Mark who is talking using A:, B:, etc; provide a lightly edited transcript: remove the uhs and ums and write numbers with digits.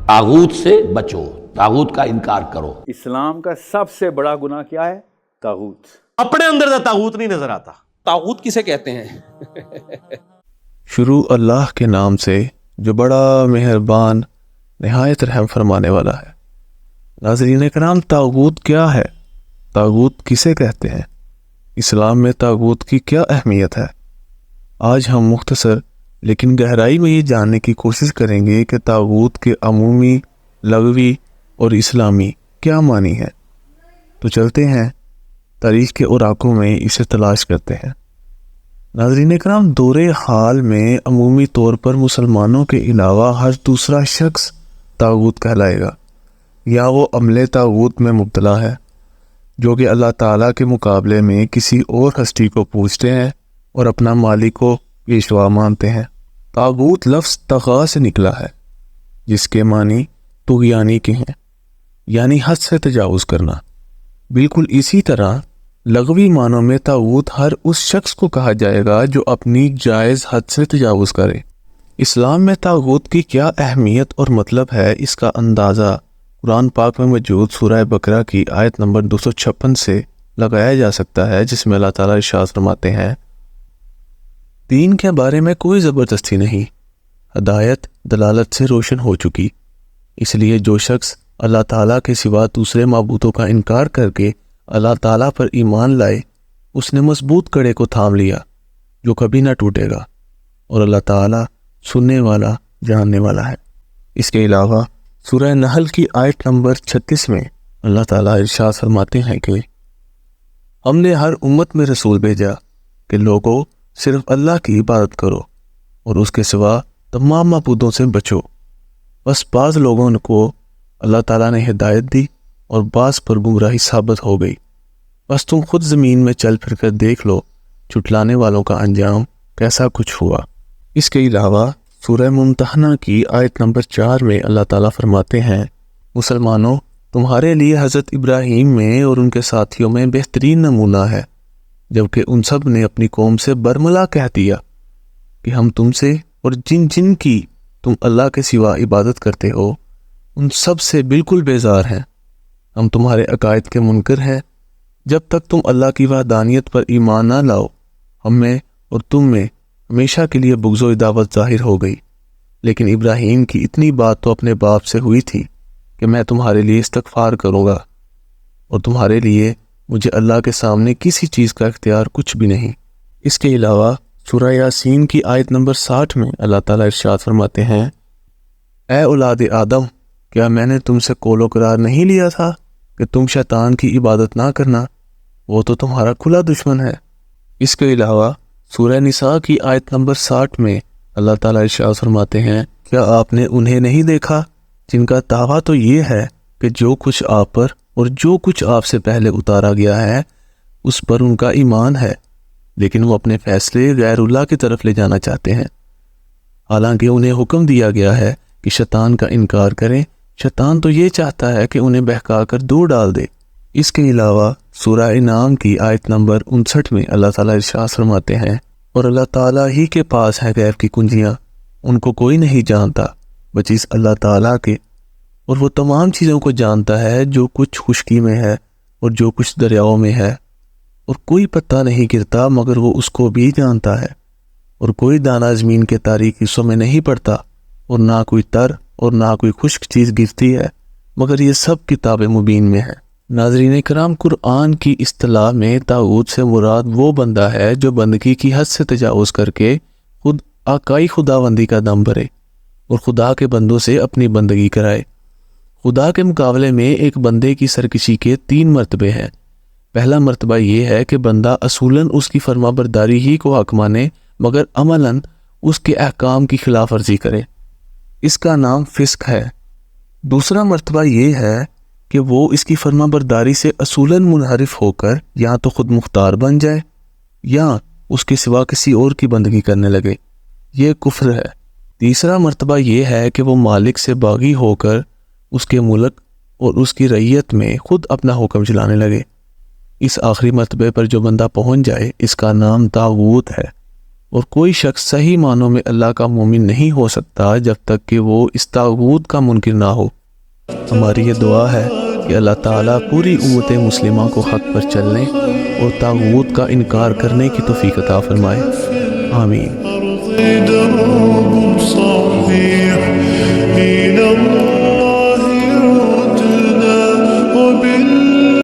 A: तागूत से बचो, तागूत का इनकार करो।
B: इस्लाम का सबसे बड़ा गुनाह क्या है? तागूत।
C: अपने अंदर का तागूत नहीं नजर आता।
D: तागूत किसे कहते हैं?
E: शुरू अल्लाह के नाम से जो बड़ा मेहरबान नहायत रहम फरमाने वाला है। नाज़रीन कराम, तागूत क्या है? तागूत किसे कहते हैं? इस्लाम में तागूत की क्या अहमियत है? आज हम मुख्तसर लेकिन गहराई में ये जानने की कोशिश करेंगे कि तागूत के अमूमी, लग़वी और इस्लामी क्या मानी है। तो चलते हैं तारीख़ के उराकों में इसे तलाश करते हैं। नाज़रीन कराम, दौरे हाल में अमूमी तौर पर मुसलमानों के अलावा हर दूसरा शख्स तागूत कहलाएगा, या वो अमले तागूत में मुब्तला है जो कि अल्लाह ताला के मुकाबले में किसी और हस्ती को पूजते हैं और अपना मालिक को पेशवा मानते हैं। तागूत लफ्ज़ तग़ा से निकला है जिसके मानी तुग़यानी के हैं, यानी हद से तजावुज़ करना। बिल्कुल इसी तरह लग़वी मानों में तागूत हर उस शख्स को कहा जाएगा जो अपनी जायज़ हद से तजावुज़ करे। इस्लाम में तागूत की क्या अहमियत और मतलब है, इसका अंदाज़ा कुरान पाक में मौजूद सूरह बकरा की आयत नंबर 256 से लगाया जा सकता है, जिसमें अल्लाह ताला इरशाद फरमाते हैं, दीन के बारे में कोई ज़बरदस्ती नहीं, हदायत दलालत से रोशन हो चुकी। इसलिए जो शख्स अल्लाह ताला के सिवा दूसरे माबूदों का इनकार करके अल्लाह ताला पर ईमान लाए, उसने मजबूत कड़े को थाम लिया जो कभी ना टूटेगा, और अल्लाह ताला सुनने वाला, जानने वाला है। इसके अलावा सूरह नहल की आयत नंबर 36 में अल्लाह ताला इरशाद फरमाते हैं कि हमने हर उम्मत में रसूल भेजा कि लोगों सिर्फ अल्लाह की इबादत करो और उसके सिवा तमाम माबूदों से बचो। बस बाज़ लोगों को अल्लाह ताला ने हिदायत दी और बाज़ पर गुमराही साबित हो गई। बस तुम खुद ज़मीन में चल फिर कर देख लो छुटलाने वालों का अंजाम कैसा कुछ हुआ। इसके अलावा सूरह मुम्तहना की आयत नंबर 4 में अल्लाह ताला फरमाते हैं, मुसलमानों, तुम्हारे लिए हज़रत इब्राहीम में और उनके साथियों में बेहतरीन नमूना है, जबकि उन सब ने अपनी कौम से बरमला कह दिया कि हम तुमसे और जिन जिन की तुम अल्लाह के सिवा इबादत करते हो उन सब से बिल्कुल बेजार हैं। हम तुम्हारे अकायद के मुनकर हैं। जब तक तुम अल्लाह की वहदानियत पर ईमान ना लाओ, हम में और तुम में हमेशा के लिए बुग़्ज़ो इदावत ज़ाहिर हो गई। लेकिन इब्राहीम की इतनी बात तो अपने बाप से हुई थी कि मैं तुम्हारे लिए इस्तग़फ़ार करूँगा और तुम्हारे लिए मुझे अल्लाह के सामने किसी चीज़ का इख्तियार कुछ भी नहीं। इसके अलावा सूरह यासीन की आयत नंबर 60 में अल्लाह ताला इरशाद फरमाते हैं, ए औलाद आदम, क्या मैंने तुमसे कौलो करार नहीं लिया था कि तुम शैतान की इबादत ना करना? वो तो तुम्हारा खुला दुश्मन है। इसके अलावा सूरह निसा की आयत नंबर 60 में अल्लाह ताला इरशाद फरमाते हैं, क्या आपने उन्हें नहीं देखा जिनका दावा तो ये है कि जो कुछ आप पर और जो कुछ आपसे पहले उतारा गया है उस पर उनका ईमान है, लेकिन वो अपने फैसले गैरुल्लाह की तरफ ले जाना चाहते हैं। हालांकि उन्हें हुक्म दिया गया है कि शैतान का इनकार करें। शैतान तो ये चाहता है कि उन्हें बहका कर दूर डाल दे। इसके अलावा सूरह इनाम की आयत नंबर 59 में अल्लाह ताला इरशाद फरमाते हैं, और अल्लाह ताला ही के पास है गैब की कुंजियाँ, उनको कोई नहीं जानता बचिस अल्लाह ताला के, और वो तमाम चीज़ों को जानता है जो कुछ खुशकी में है और जो कुछ दरियाओं में है, और कोई पत्ता नहीं गिरता मगर वो उसको भी जानता है, और कोई दाना ज़मीन के तारीक हिस्सों में नहीं पड़ता, और ना कोई तर और ना कोई खुश्क चीज़ गिरती है, मगर ये सब किताब मुबीन में है। नाज़रीन कराम, कुरान की इस्तिलाह में तागूत से मुराद वो बंदा है जो बंदगी की हद से तजावुज़ करके खुद आकाई खुदाबंदी का दम भरे और खुदा के बंदों से अपनी बंदगी कराए। खुदा के मुकाबले में एक बंदे की सरकशी के 3 मरतबे हैं। पहला मरतबा ये है कि बंदा असूलन उसकी फरमाबरदारी ही को हक माने मगर अमलन उसके अहकाम की खिलाफ वर्जी करे, इसका नाम फिस्क है। दूसरा मरतबा ये है कि वो इसकी फरमाबरदारी से असूलन मुनहरिफ होकर या तो खुद मुख्तार बन जाए या उसके सिवा किसी और की बंदगी करने लगे, ये कुफ्र है। तीसरा मरतबा ये है कि वो मालिक से बागी होकर उसके मुल्क और उसकी रैयत में खुद अपना हुक्म चलाने लगे। इस आखिरी मरतबे पर जो बंदा पहुंच जाए इसका नाम तागूत है। اور کوئی شخص صحیح معنوں میں اللہ کا مومن نہیں ہو سکتا جب تک کہ وہ اس طاغوت کا منکر نہ ہو۔ ہماری یہ دعا ہے کہ اللہ تعالیٰ پوری امت مسلمہ کو حق پر چلنے اور طاغوت کا انکار کرنے کی توفیق عطا فرمائے، آمین۔
F: درب صحيح إلى الله